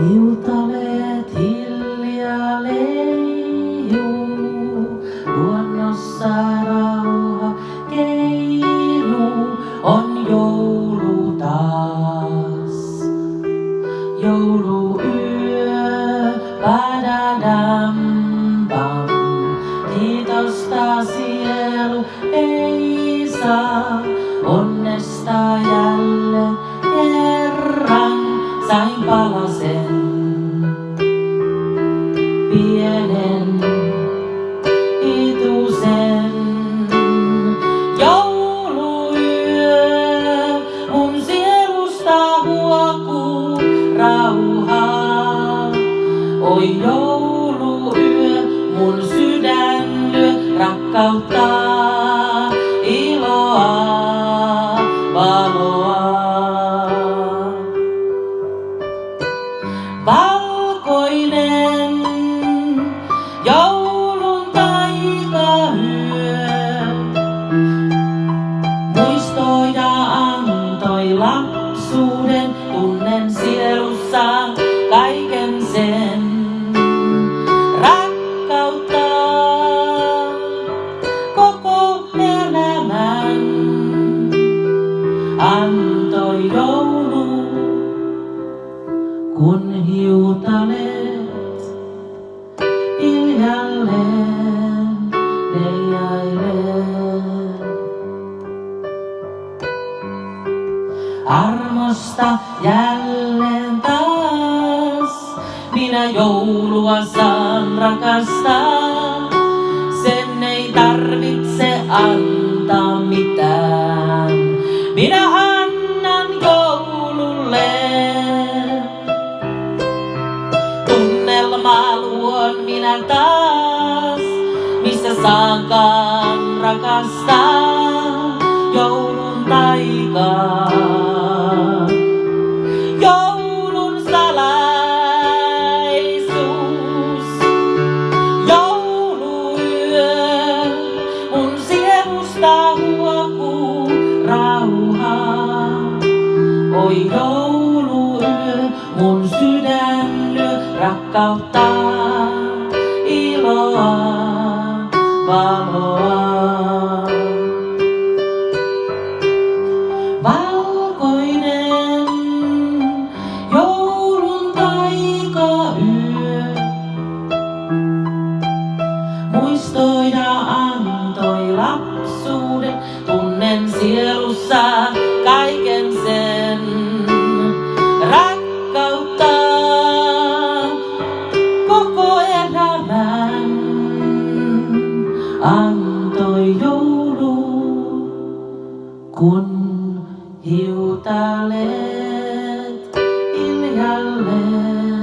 Hiutaleet hiljaa leijuu, luonnossa rauha keiluu, on joulu taas. Jouluyö, padadam pam, kiitosta sielu ei saa, onnesta jälleen kerran sain palasen. Pienen itusen jouluyö, mun sielusta huokuu rauhaa. Oi jouluyö, mun sydän lyö rakkautta, iloa, valoa. Valkoinen joulun taikayö, muistoja antoi lapsuuden, tunnen sielussaan kaiken sen. Rakkautta koko elämän antoi joulu, kun hiutaleet hiljalleen leijailee. Armosta jälleen taas minä joulua saan rakastaa. Sen ei tarvitse antaa mitään. Minä annan joululle. Tunnelmaa luon minä taas, missä saankaan rakastaa joulun taikaa. Joulun salaisuus, jouluyö, mun sielusta huokuu rauhaa. Oi jouluyö, mun sydän lyö rakkautta, iloa, valoa. Valkoinen joulun taikayö, muistoja antoi lapsuuden, tunnen sielussaan kaiken sen. Rakkautta koko elämän antoi joulu, kun hiutaleet hiljalleen